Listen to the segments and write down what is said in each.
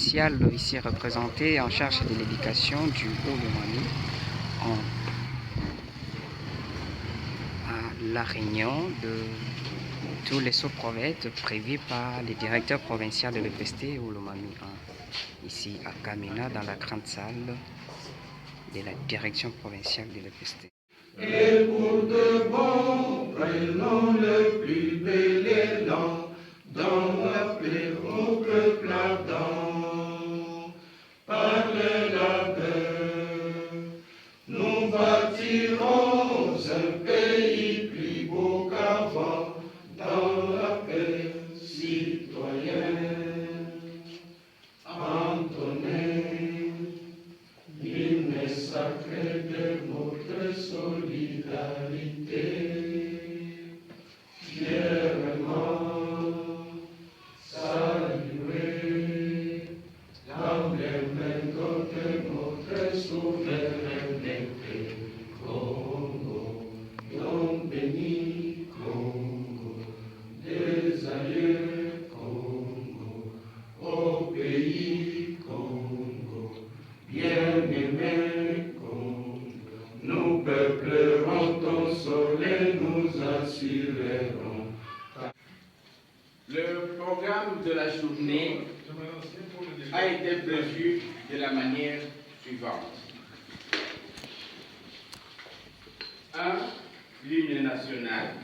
provincial ici représenté en charge de l'éducation du Haut-Lomami à la réunion de tous les sous-prophètes prévus par le directeur provincial de l'EPST Haut-Lomami 1, ici à Kamina, dans la grande salle de la direction provinciale de l'EPST. Et pour de bon, prenons le plus bel élan dans la paix au peuple ardent. Par le labeur, nous bâtirons un pays plus beau qu'avant, dans la paix citoyenne. Entonnez l'hymne sacré de notre solidarité, fièrement saluer l'emblème de notre souveraineté. Congo, nom béni, Congo, des aïeux, Congo, au pays Congo, bien-aimé Congo, nous peuplerons ton soleil, nous assurerons. Le programme de la journée a été prévu de la manière suivante. 1. L'hymne national,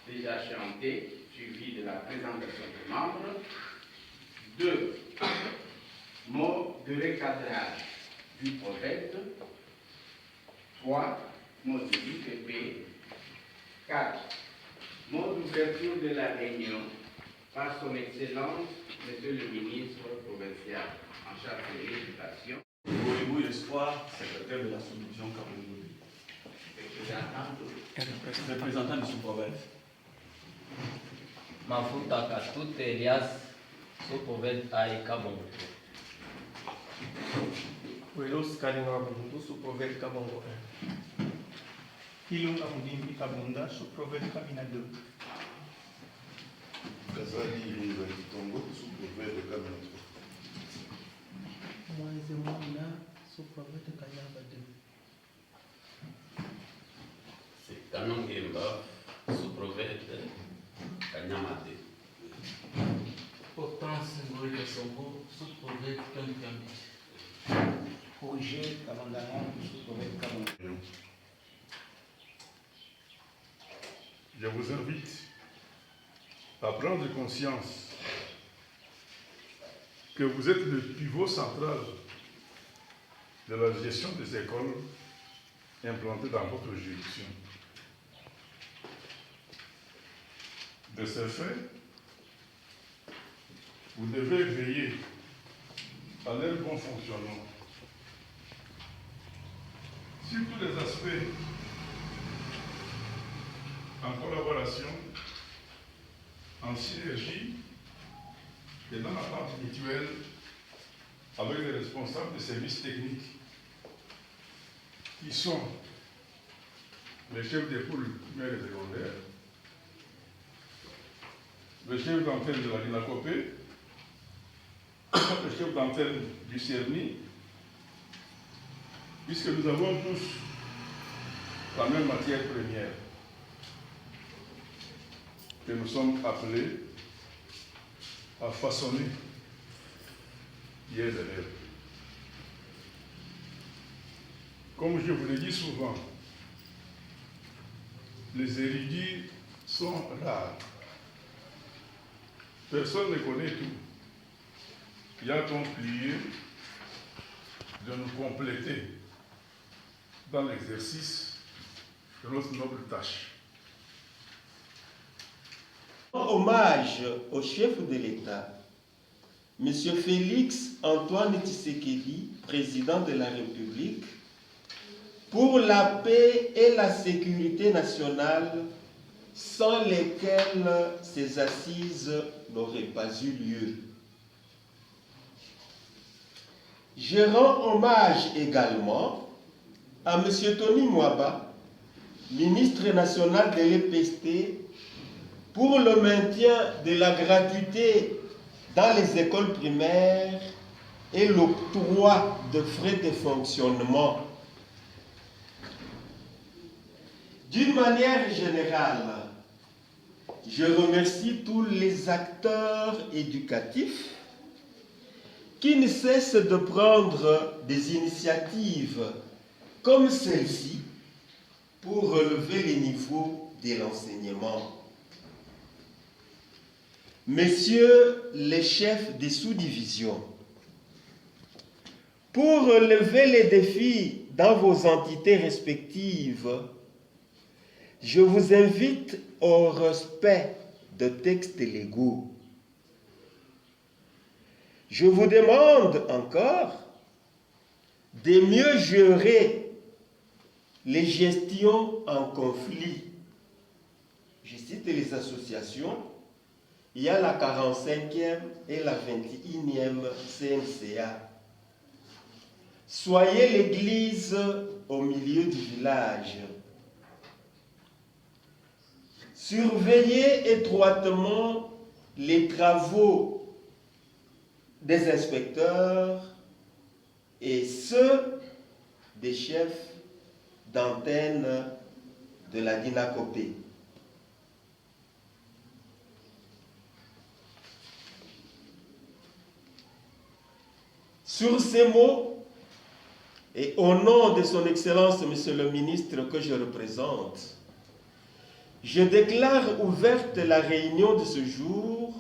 déjà chanté, suivi de la présentation des membres. 2. Mot de recadrage du prophète. 3. Mot de l'IPP. 4. Mot d'ouverture de la réunion par son Excellence, Monsieur le ministre provincial en charge de l'éducation. Goïbou Espoir, secrétaire de la sous-division Kaboundou. Représentant de sous-province. Mafuta Katut Elias, sous-province à Kabongo. Welos Kalina Bundu, sous-province Kabongo 1. Ilung Amudimbi Kabunda, sous-province Kamina 2. Kazali Ilunga Kitongo, sous-province de Kamina 3. Mwanzemuna, sous-province de Kayamba 2. C'est Kanongemba, sous-province de Kanyama 2. Hortense Ngoï de Songo, sous-province de Kampiambi. Roger Kabangana, sous-province de Kabongo. Je vous invite à prendre conscience que vous êtes le pivot central de la gestion des écoles implantées dans votre juridiction. De ce fait, vous devez veiller à leur bon fonctionnement sur tous les aspects, en collaboration, en synergie et dans l'attente mutuelle avec les responsables des services techniques qui sont les chefs des pôles primaires et secondaires, le chef d'antenne de la Guinacopé, le chef d'antenne du CERNI, puisque nous avons tous la même matière première que nous sommes appelés à façonner les élèves. Comme je vous l'ai dit souvent, les érudits sont rares. Personne ne connaît tout. Il y a donc lieu de nous compléter dans l'exercice de notre noble tâche. Hommage au chef de l'État, M. Félix Antoine Tshisekedi, président de la République, pour la paix et la sécurité nationale, sans lesquelles ces assises n'auraient pas eu lieu. Je rends hommage également à M. Tony Mwaba, ministre national de l'EPST, pour le maintien de la gratuité dans les écoles primaires et l'octroi de frais de fonctionnement. D'une manière générale, je remercie tous les acteurs éducatifs qui ne cessent de prendre des initiatives comme celle-ci pour relever les niveaux de l'enseignement. Messieurs les chefs des sous-divisions, pour relever les défis dans vos entités respectives, je vous invite au respect de textes légaux. Je vous demande encore de mieux gérer les gestions en conflit. Je cite les associations. Il y a la 45e et la 21e CNCA. Soyez l'église au milieu du village. Surveillez étroitement les travaux des inspecteurs et ceux des chefs d'antenne de la Dinakopé. Sur ces mots, et au nom de son Excellence, Monsieur le Ministre que je représente, je déclare ouverte la réunion de ce jour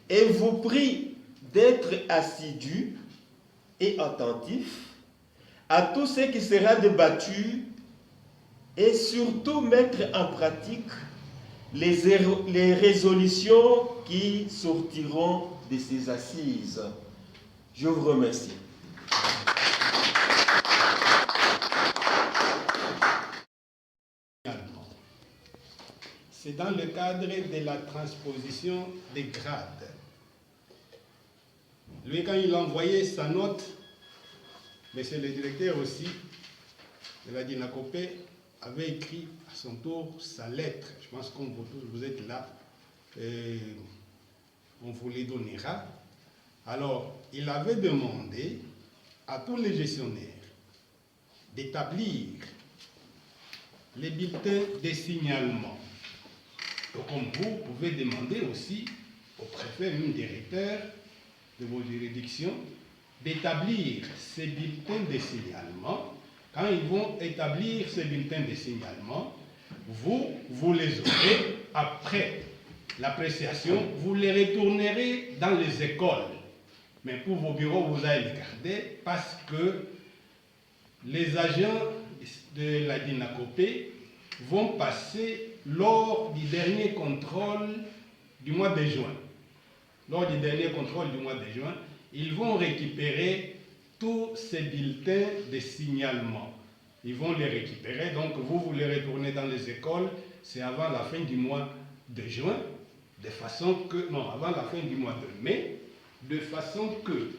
et vous prie d'être assidus et attentifs à tout ce qui sera débattu et surtout mettre en pratique les résolutions qui sortiront de ces assises. Je vous remercie. C'est dans le cadre de la transposition des grades. Lui, quand il a envoyé sa note, monsieur le directeur aussi de la Dinakopé avait écrit à son tour sa lettre. Je pense que vous tous, vous êtes là, on vous les donnera. Alors, il avait demandé à tous les gestionnaires d'établir les bulletins de signalement. Donc, comme vous pouvez demander aussi au préfet, même directeur de vos juridictions, d'établir ces bulletins de signalement. Quand ils vont établir ces bulletins de signalement, vous les aurez après l'appréciation, vous les retournerez dans les écoles. Mais pour vos bureaux, vous allez les garder parce que les agents de la Dinakopé vont passer lors du dernier contrôle du mois de juin. Lors du dernier contrôle du mois de juin, ils vont récupérer tous ces bulletins de signalement. Ils vont les récupérer, donc vous les retournez dans les écoles, c'est avant la fin du mois de juin, de façon que, non, avant la fin du mois de mai, de façon que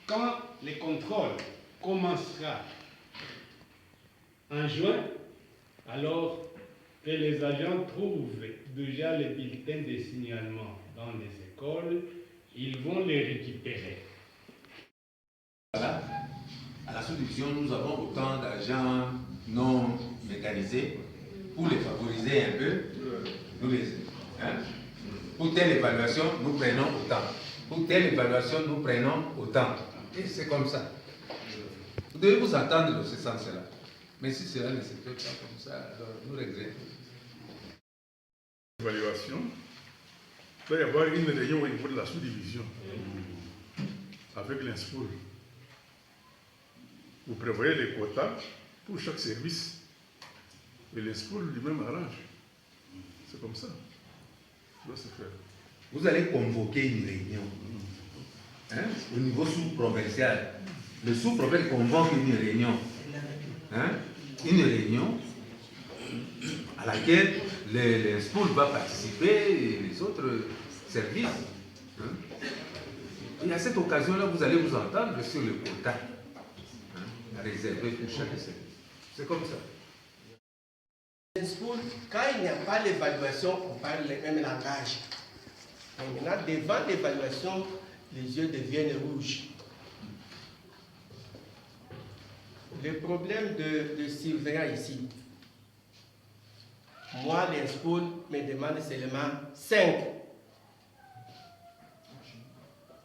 quand les contrôles commencera en juin, alors que les agents trouvent déjà les bulletins de signalement dans les écoles, ils vont les récupérer. Voilà. À la sous-division, nous avons autant d'agents non mécanisés pour les favoriser un peu. Nous les, pour telle évaluation, nous prenons autant. Pour telle évaluation, nous prenons autant. Et c'est comme ça. Vous devez vous attendre dans ce sens-là. Mais si cela ne se fait pas comme ça, alors nous regrettons. Évaluation. Il doit y avoir une réunion au niveau de la sous-division avec l'INSPOL. Vous prévoyez les quotas pour chaque service. Et l'INSPOL lui-même arrange. C'est comme ça. Ça doit se faire. Vous allez convoquer une réunion au niveau sous-provincial. Le sous-provincial convoque une réunion. Une réunion à laquelle l'INSPOL va participer et les autres services. Et à cette occasion-là, vous allez vous entendre sur le quota réservé pour chaque service. C'est comme ça. L'INSPOL, quand il n'y a pas l'évaluation, on parle le même langage. Et maintenant, devant l'évaluation, les yeux deviennent rouges. Le problème de surveillant ici, moi, l'INSPOL me demande seulement 5.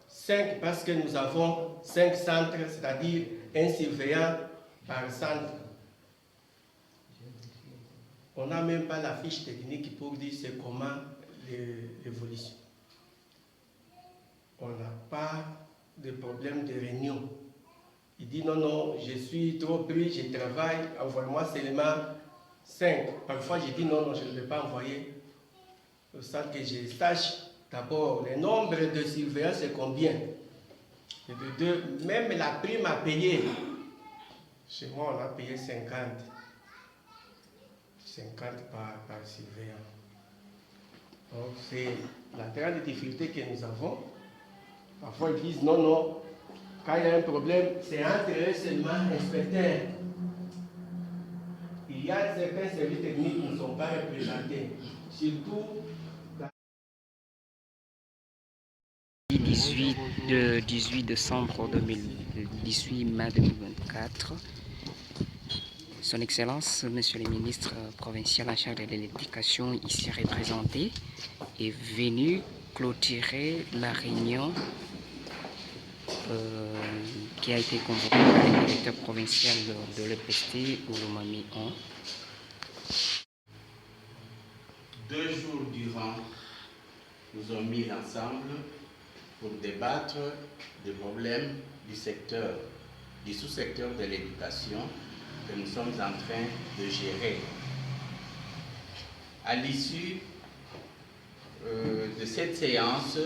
5 parce que nous avons 5 centres, c'est-à-dire un surveillant par centre. On n'a même pas la fiche technique pour dire c'est comment l'évolution. On n'a pas de problème de réunion. Il dit non, non, je suis trop pris, je travaille, envoie-moi seulement 5. Parfois, je dis non, non, je ne vais pas envoyer. Sans que je sache d'abord le nombre de surveillants, c'est combien. Et de deux, même la prime à payer. Chez moi, on a payé 50. 50 par surveillant. Donc, c'est la grande difficulté que nous avons. Parfois, ils disent non, non. Quand il y a un problème, c'est entre eux seulement inspecteurs. Il y a certains services techniques qui ne sont pas représentés. Surtout le 18 décembre 2018, mai 2024. Son Excellence, Monsieur le ministre provincial en charge de l'éducation ici représenté, est venu clôturer la réunion qui a été convoquée par le directeur provincial de l'EPST, Oulomami 1. 2 jours durant, nous sommes mis ensemble pour débattre des problèmes du secteur, du sous-secteur de l'éducation que nous sommes en train de gérer. À l'issue de cette séance,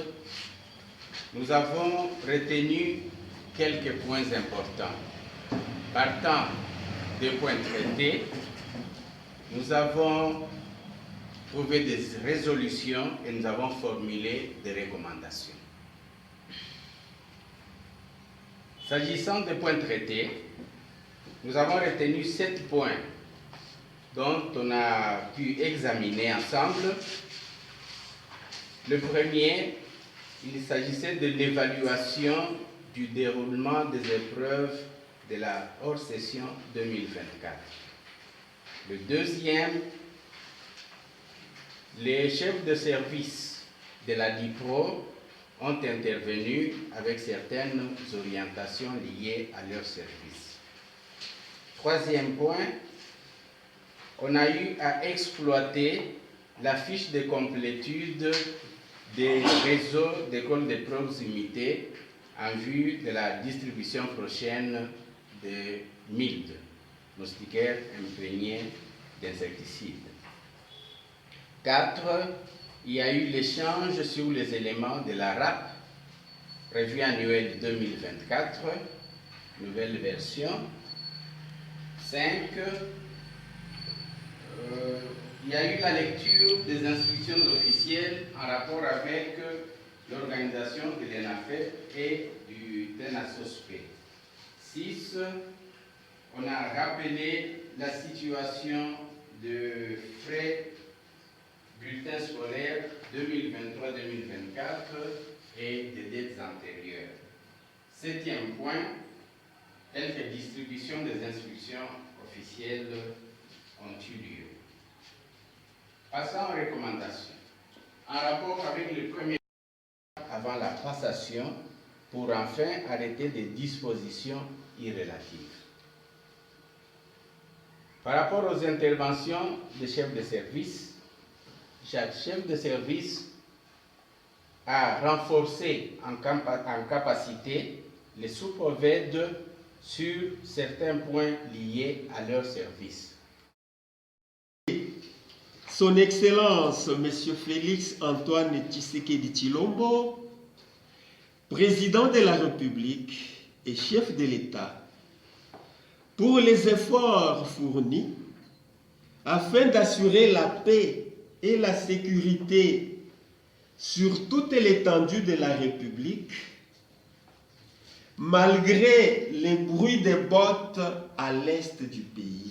nous avons retenu quelques points importants. Partant des points traités, nous avons trouvé des résolutions et nous avons formulé des recommandations. S'agissant des points traités, nous avons retenu 7 points dont on a pu examiner ensemble. Le premier, il s'agissait de l'évaluation du déroulement des épreuves de la hors-session 2024. Le deuxième, les chefs de service de la DIPRO ont intervenu avec certaines orientations liées à leur service. Troisième point, on a eu à exploiter la fiche de complétude des réseaux d'écoles de proximité en vue de la distribution prochaine de MILD, moustiquaires imprégnés d'insecticides. 4. Il y a eu l'échange sur les éléments de la RAP, revue annuelle 2024, nouvelle version. 5. Il y a eu la lecture des instructions officielles en rapport avec l'organisation de l'ENAFEP et du TENASOSP. 6. On a rappelé la situation de frais bulletins scolaires 2023-2024 et des dettes antérieures. 7e point, quelques distributions des instructions officielles ont eu lieu. Passons aux recommandations. En rapport avec le premier avant la passation, pour enfin arrêter des dispositions irrélatives. Par rapport aux interventions des chefs de service, chaque chef de service a renforcé en capacité les sous-provèdes sur certains points liés à leur service. Son Excellence, M. Félix Antoine Tshisekedi Tshilombo, président de la République et chef de l'État, pour les efforts fournis afin d'assurer la paix et la sécurité sur toute l'étendue de la République, malgré les bruits des bottes à l'est du pays.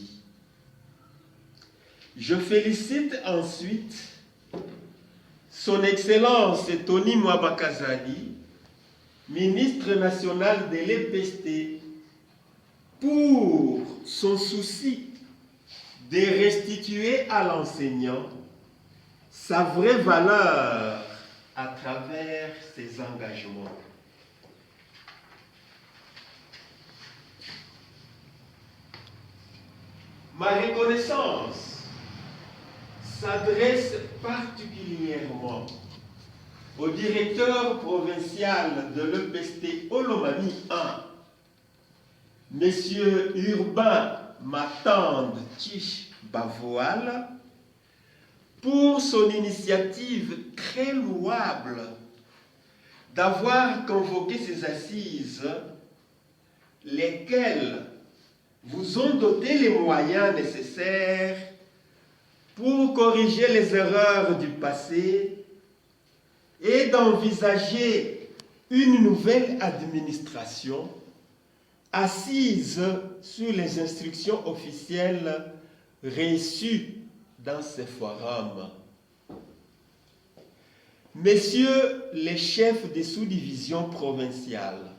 Je félicite ensuite Son Excellence Tony Mwabakazali, ministre national de l'EPST, pour son souci de restituer à l'enseignant sa vraie valeur à travers ses engagements. Ma reconnaissance s'adresse particulièrement au directeur provincial de l'EPST Olomami 1, M. Urbain Matande Tish Bavoal, pour son initiative très louable d'avoir convoqué ces assises, lesquelles vous ont doté les moyens nécessaires pour corriger les erreurs du passé et d'envisager une nouvelle administration assise sur les instructions officielles reçues dans ces forums. Messieurs les chefs des sous-divisions provinciales,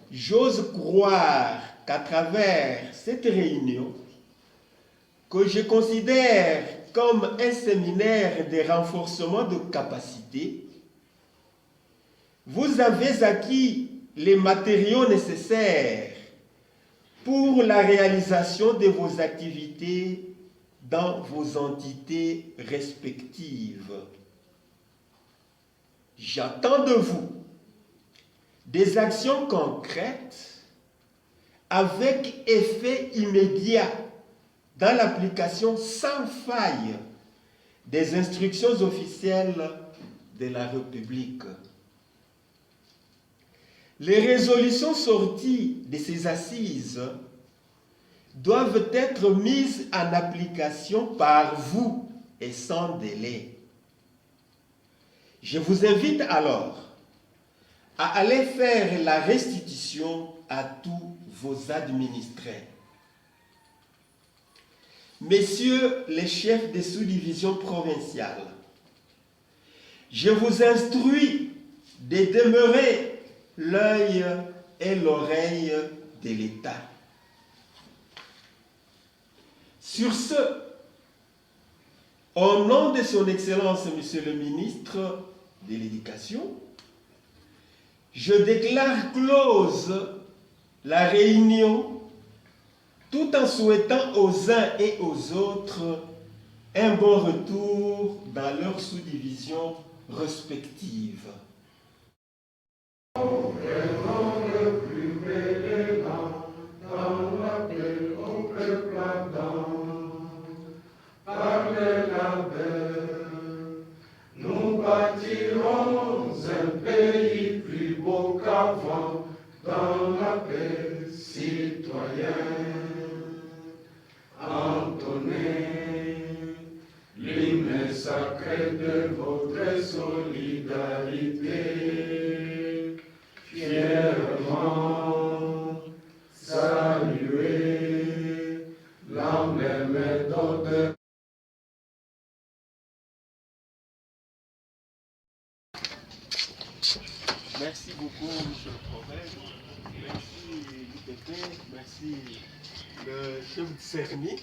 j'ose croire qu'à travers cette réunion, que je considère comme un séminaire de renforcement de capacité, vous avez acquis les matériaux nécessaires pour la réalisation de vos activités dans vos entités respectives. J'attends de vous des actions concrètes avec effet immédiat dans l'application sans faille des instructions officielles de la République. Les résolutions sorties de ces assises doivent être mises en application par vous et sans délai. Je vous invite alors à aller faire la restitution à tous vos administrés. Messieurs les chefs des sous-divisions provinciales, je vous instruis de demeurer l'œil et l'oreille de l'État. Sur ce, au nom de son Excellence, Monsieur le ministre de l'Éducation, je déclare close la réunion tout en souhaitant aux uns et aux autres un bon retour dans leurs sous-divisions respectives. Nous bâtirons un pays plus beau qu'avant dans la paix citoyenne. Entonnez l'hymne sacré de votre solidarité, fièrement saluez la même méthode. Merci beaucoup, monsieur le prophète. Merci, l'IPP. Merci, le chef de Cerny.